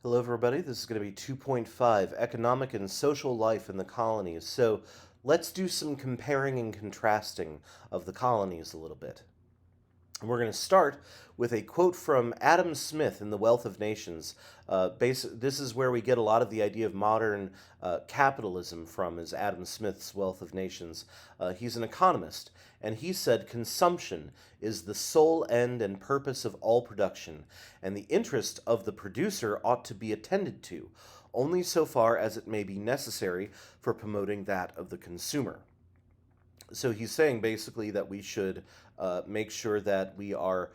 Hello, everybody. This is going to be 2.5 Economic and Social Life in the Colonies. So let's do some comparing and contrasting of the colonies a little bit. And we're going to start with a quote from Adam Smith in The Wealth of Nations. This is where we get a lot of the idea of modern capitalism from, is Adam Smith's Wealth of Nations. He's an economist, and he said consumption is the sole end and purpose of all production, and the interest of the producer ought to be attended to, only so far as it may be necessary for promoting that of the consumer. So he's saying basically that we should make sure that we are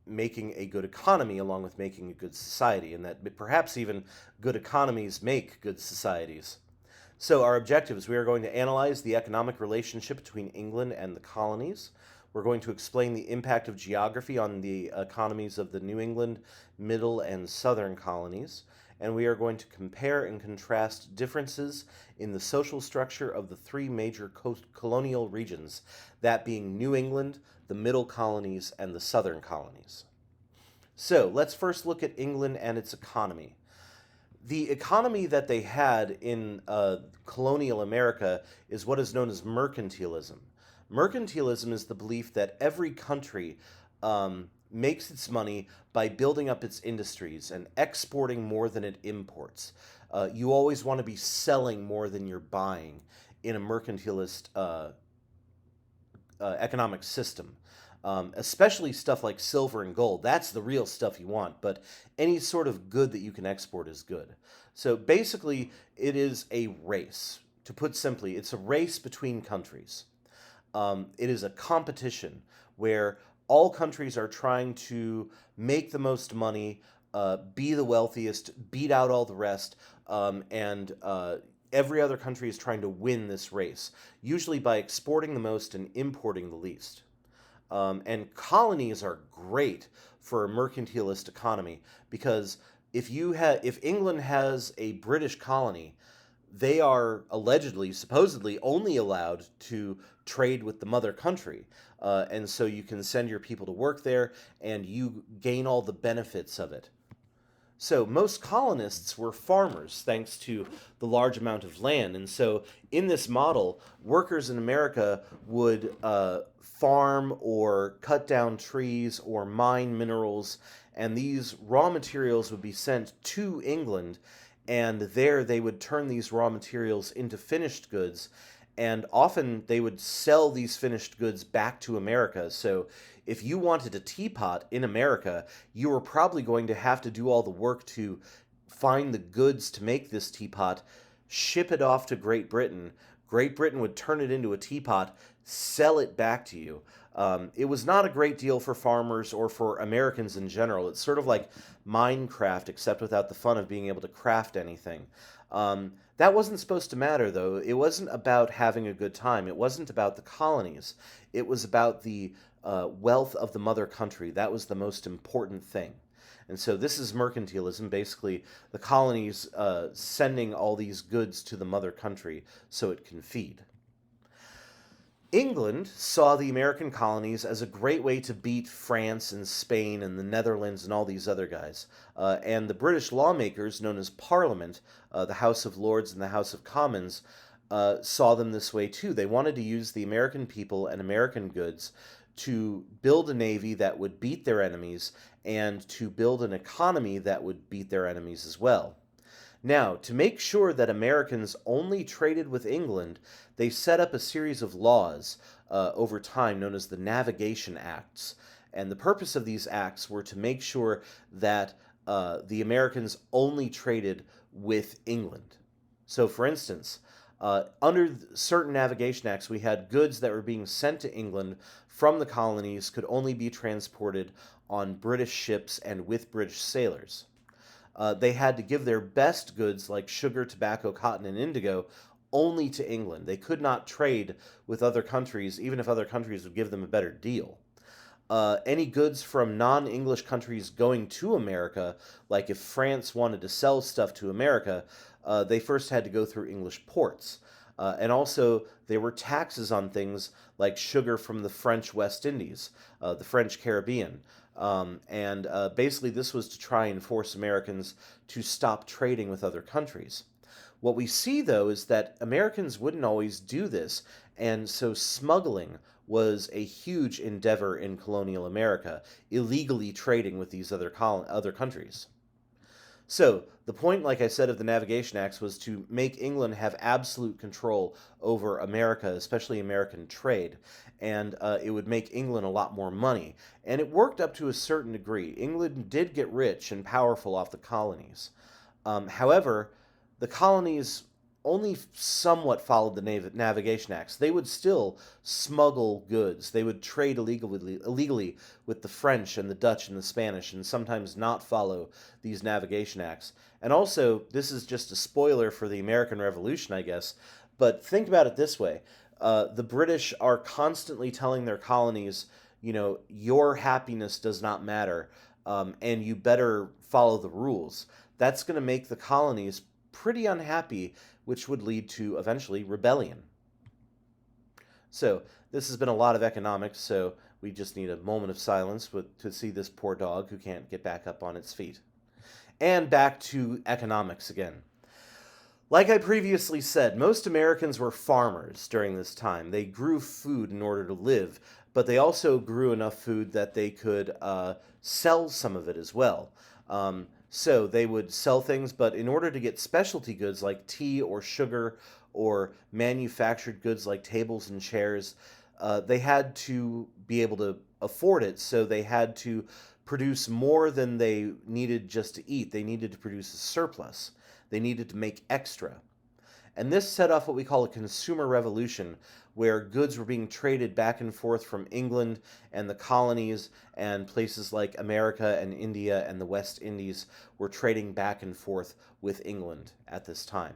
making a good economy along with making a good society, and that perhaps even good economies make good societies. So our objectives, we are going to analyze the economic relationship between England and the colonies. We're going to explain the impact of geography on the economies of the New England, Middle, and Southern colonies. And we are going to compare and contrast differences in the social structure of the three major colonial regions, that being New England, the Middle colonies, and the Southern colonies. So let's first look at England and its economy. The economy that they had in colonial America is what is known as mercantilism. Mercantilism is the belief that every country makes its money by building up its industries and exporting more than it imports. You always want to be selling more than you're buying in a mercantilist economic system. Especially stuff like silver and gold. That's the real stuff you want, but any sort of good that you can export is good. So basically, it is a race. To put simply, it's a race between countries. It is a competition where all countries are trying to make the most money, be the wealthiest, beat out all the rest, and every other country is trying to win this race, usually by exporting the most and importing the least. And colonies are great for a mercantilist economy because if England has a British colony, they are allegedly, supposedly, only allowed to trade with the mother country. And so you can send your people to work there and you gain all the benefits of it. So most colonists were farmers thanks to the large amount of land. And so in this model, workers in America would farm or cut down trees or mine minerals, and these raw materials would be sent to England, and there they would turn these raw materials into finished goods, and often they would sell these finished goods back to America. So if you wanted a teapot in America, you were probably going to have to do all the work to find the goods to make this teapot, ship it off to Great Britain. Great Britain would turn it into a teapot, sell it back to you. It was not a great deal for farmers or for Americans in general. It's sort of like Minecraft, except without the fun of being able to craft anything. That wasn't supposed to matter, though. It wasn't about having a good time. It wasn't about the colonies. It was about the wealth of the mother country. That was the most important thing. And so this is mercantilism, basically the colonies sending all these goods to the mother country so it can feed. England saw the American colonies as a great way to beat France and Spain and the Netherlands and all these other guys. And the British lawmakers, known as Parliament, the House of Lords and the House of Commons, saw them this way too. They wanted to use the American people and American goods to build a navy that would beat their enemies and to build an economy that would beat their enemies as well. Now, to make sure that Americans only traded with England, they set up a series of laws over time known as the Navigation Acts. And the purpose of these acts were to make sure that the Americans only traded with England. So, for instance, under certain navigation acts, we had goods that were being sent to England from the colonies could only be transported on British ships and with British sailors. They had to give their best goods like sugar, tobacco, cotton, and indigo only to England. They could not trade with other countries, even if other countries would give them a better deal. Any goods from non-English countries going to America, like if France wanted to sell stuff to America, they first had to go through English ports. And also, there were taxes on things like sugar from the French West Indies, the French Caribbean. And basically, this was to try and force Americans to stop trading with other countries. What we see, though, is that Americans wouldn't always do this, and so smuggling was a huge endeavor in colonial America, illegally trading with these other countries. So, the point, like I said, of the Navigation Acts was to make England have absolute control over America, especially American trade, and it would make England a lot more money. And it worked up to a certain degree. England did get rich and powerful off the colonies. However, the colonies only somewhat followed the Navigation Acts. They would still smuggle goods. They would trade illegally with the French and the Dutch and the Spanish, and sometimes not follow these Navigation Acts. And also, this is just a spoiler for the American Revolution, I guess, but think about it this way. The British are constantly telling their colonies, your happiness does not matter, and you better follow the rules. That's going to make the colonies pretty unhappy, which would lead to eventually rebellion. So, this has been a lot of economics, so we just need a moment of silence to see this poor dog who can't get back up on its feet. And back to economics again. Like I previously said, most Americans were farmers during this time. They grew food in order to live, but they also grew enough food that they could sell some of it as well. So they would sell things, but in order to get specialty goods like tea or sugar or manufactured goods like tables and chairs, they had to be able to afford it. So they had to produce more than they needed just to eat. They needed to produce a surplus. They needed to make extra. And this set off what we call a consumer revolution, where goods were being traded back and forth from England and the colonies, and places like America and India and the West Indies were trading back and forth with England at this time.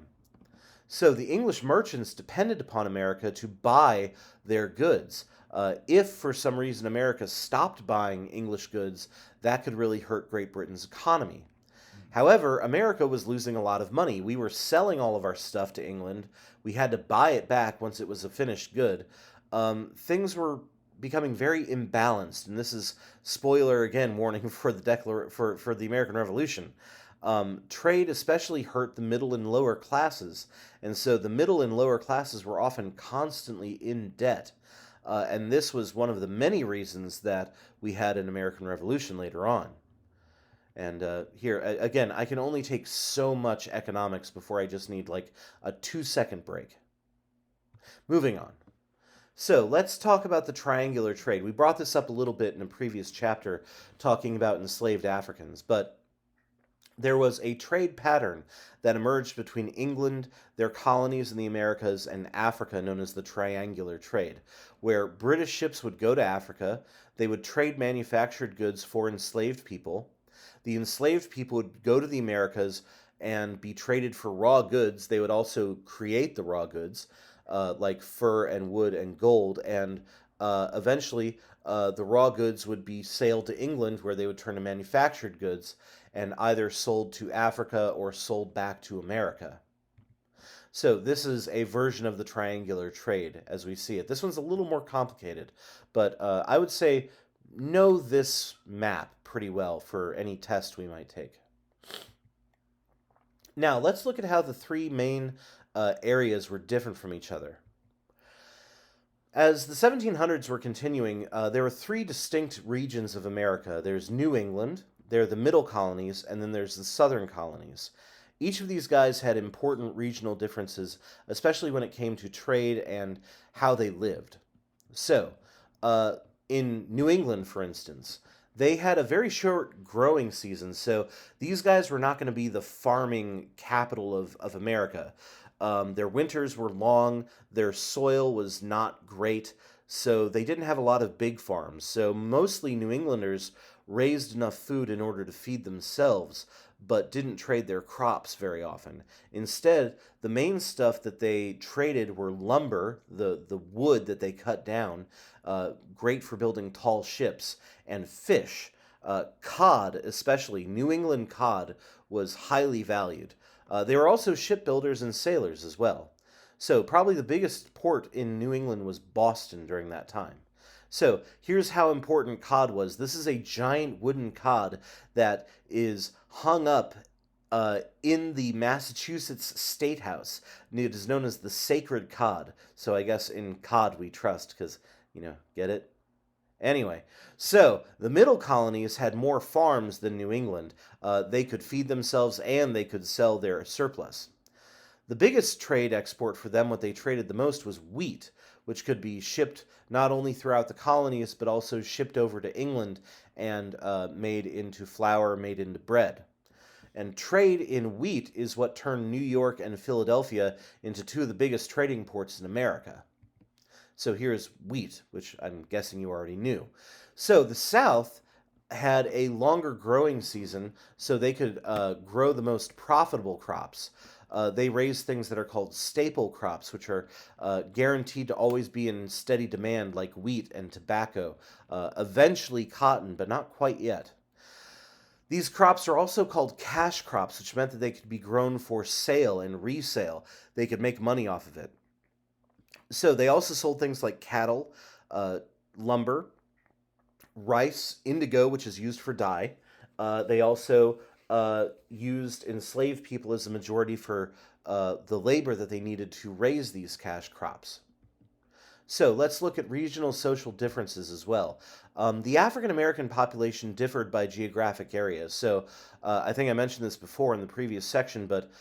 So the English merchants depended upon America to buy their goods. If for some reason America stopped buying English goods, that could really hurt Great Britain's economy. However, America was losing a lot of money. We were selling all of our stuff to England. We had to buy it back once it was a finished good. Things were becoming very imbalanced, and this is spoiler again warning for the American Revolution. Trade especially hurt the middle and lower classes, and so the middle and lower classes were often constantly in debt. And this was one of the many reasons that we had an American Revolution later on. And here, again, I can only take so much economics before I just need like a 2-second break. Moving on. So let's talk about the triangular trade. We brought this up a little bit in a previous chapter talking about enslaved Africans, but there was a trade pattern that emerged between England, their colonies in the Americas, and Africa known as the triangular trade, where British ships would go to Africa, they would trade manufactured goods for enslaved people. The enslaved people would go to the Americas and be traded for raw goods. They would also create the raw goods, like fur and wood and gold, and eventually the raw goods would be sailed to England, where they would turn to manufactured goods and either sold to Africa or sold back to America. So this is a version of the triangular trade as we see it. This one's a little more complicated, but I would say know this map pretty well for any test we might take. Now, let's look at how the three main areas were different from each other. As the 1700s were continuing, there were three distinct regions of America. There's New England, there are the middle colonies, and then there's the southern colonies. Each of these guys had important regional differences, especially when it came to trade and how they lived. So, in New England, for instance, they had a very short growing season, so these guys were not going to be the farming capital of America. Their winters were long, their soil was not great, so they didn't have a lot of big farms. So mostly New Englanders raised enough food in order to feed themselves, but didn't trade their crops very often. Instead, the main stuff that they traded were lumber, the wood that they cut down, great for building tall ships, and fish. Cod, especially, New England cod, was highly valued. They were also shipbuilders and sailors as well. So probably the biggest port in New England was Boston during that time. So here's how important cod was. This is a giant wooden cod that is hung up in the Massachusetts State House. It is known as the sacred cod. So I guess in cod we trust, because, get it? Anyway, so the middle colonies had more farms than New England. They could feed themselves and they could sell their surplus. The biggest trade export for them, what they traded the most, was wheat, which could be shipped not only throughout the colonies, but also shipped over to England and made into flour, made into bread. And trade in wheat is what turned New York and Philadelphia into two of the biggest trading ports in America. So here's wheat, which I'm guessing you already knew. So the South had a longer growing season, so they could grow the most profitable crops. They raised things that are called staple crops, which are guaranteed to always be in steady demand, like wheat and tobacco. Eventually cotton, but not quite yet. These crops are also called cash crops, which meant that they could be grown for sale and resale. They could make money off of it. So they also sold things like cattle, lumber, rice, indigo, which is used for dye. They also used enslaved people as a majority for the labor that they needed to raise these cash crops. So let's look at regional social differences as well. The African American population differed by geographic areas. So I think I mentioned this before in the previous section, but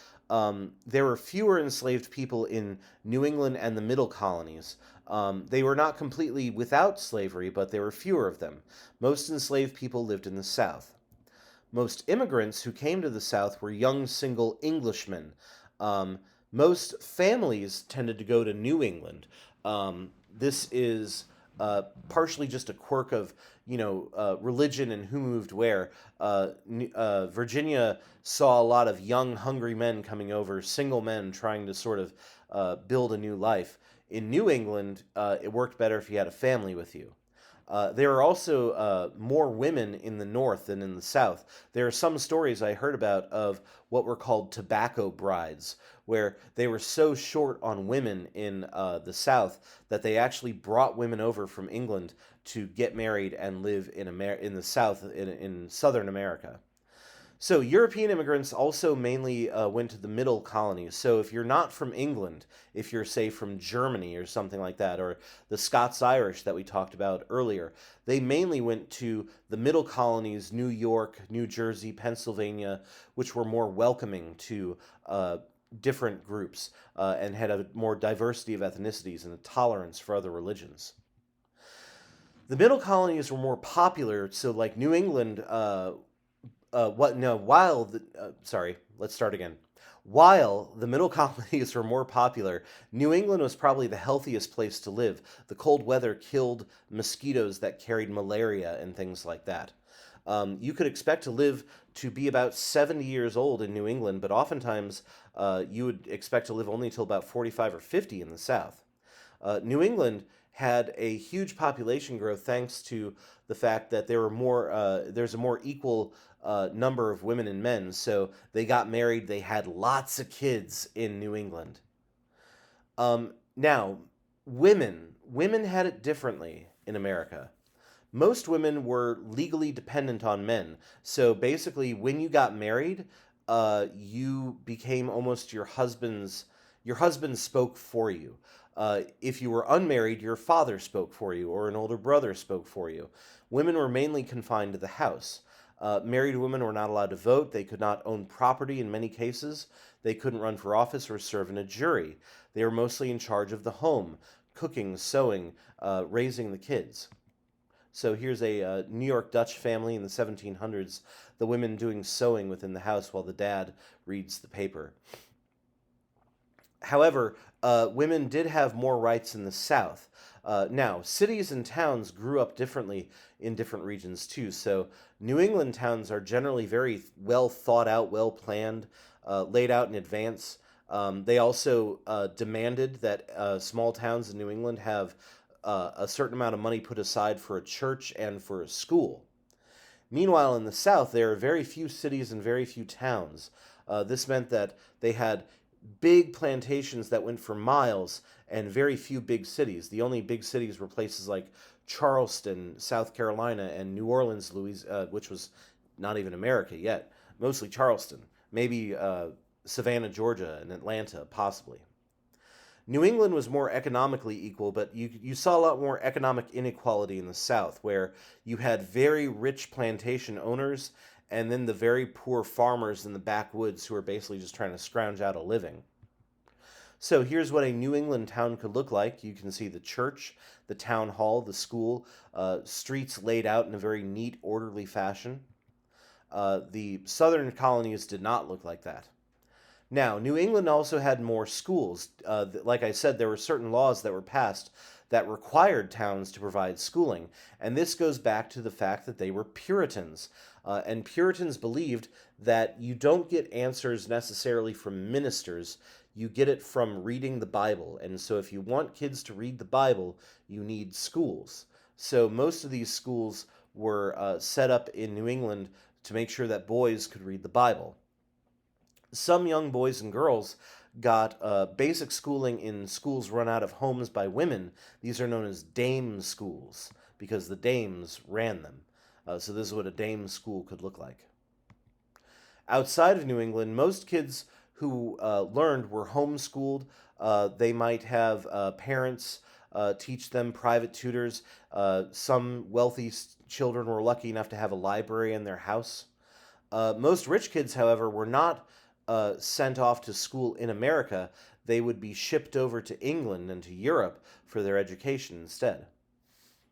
there were fewer enslaved people in New England and the middle colonies. They were not completely without slavery, but there were fewer of them. Most enslaved people lived in the South. Most immigrants who came to the South were young single Englishmen. Most families tended to go to New England. This is partially just a quirk of religion and who moved where. Virginia saw a lot of young, hungry men coming over, single men trying to sort of build a new life. In New England, it worked better if you had a family with you. There are also more women in the North than in the South. There are some stories I heard about of what were called tobacco brides, where they were so short on women in the South that they actually brought women over from England to get married and live in the South, in Southern America. So European immigrants also mainly went to the middle colonies. So if you're not from England, if you're, say, from Germany or something like that, or the Scots-Irish that we talked about earlier, they mainly went to the middle colonies, New York, New Jersey, Pennsylvania, which were more welcoming to different groups and had a more diversity of ethnicities and a tolerance for other religions. The middle colonies were more popular, so like New England what no while the sorry let's start again. While the middle colonies were more popular, New England was probably the healthiest place to live. The cold weather killed mosquitoes that carried malaria and things like that. You could expect to live to be about 70 years old in New England, but oftentimes you would expect to live only until about 45 or 50 in the South. New England had a huge population growth thanks to the fact that there's a more equal number of women and men. So they got married, they had lots of kids in New England. Now, women had it differently in America. Most women were legally dependent on men. So basically, when you got married, you became almost your husband spoke for you. If you were unmarried, your father spoke for you, or an older brother spoke for you. Women were mainly confined to the house. Married women were not allowed to vote. They could not own property in many cases. They couldn't run for office or serve in a jury. They were mostly in charge of the home, cooking, sewing, raising the kids. So here's a New York Dutch family in the 1700s, the women doing sewing within the house while the dad reads the paper. However, women did have more rights in the South. Now, cities and towns grew up differently in different regions too. So New England towns are generally very well thought out, well planned, laid out in advance. They also demanded that small towns in New England have a certain amount of money put aside for a church and for a school. Meanwhile, in the South, there are very few cities and very few towns. This meant that they had big plantations that went for miles and very few big cities. The only big cities were places like Charleston, South Carolina, and New Orleans, which was not even America yet, mostly Charleston, maybe Savannah, Georgia, and Atlanta, possibly. New England was more economically equal, but you saw a lot more economic inequality in the South, where you had very rich plantation owners and then the very poor farmers in the backwoods who were basically just trying to scrounge out a living. So here's what a New England town could look like. You can see the church, the town hall, the school, streets laid out in a very neat, orderly fashion. The southern colonies did not look like that. Now, New England also had more schools. Like I said, there were certain laws that were passed that required towns to provide schooling, and this goes back to the fact that they were Puritans. And Puritans believed that you don't get answers necessarily from ministers, you get it from reading the Bible. And so, if you want kids to read the Bible, you need schools. So, most of these schools were set up in New England to make sure that boys could read the Bible. Some young boys and girls got basic schooling in schools run out of homes by women. These are known as dame schools because the dames ran them. So this is what a dame school could look like. Outside of New England, most kids who learned were homeschooled. They might have parents teach them, private tutors. Some wealthy children were lucky enough to have a library in their house. Most rich kids, however, were not sent off to school in America. They would be shipped over to England and to Europe for their education instead.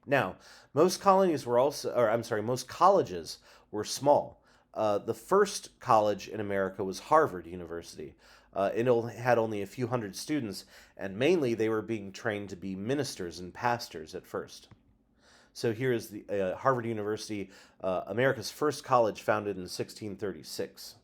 Now, most colonies were also, or I'm sorry, most colleges were small. The first college in America was Harvard University. Had only a few hundred students, and mainly they were being trained to be ministers and pastors at first. So here is the Harvard University, America's first college, founded in 1636.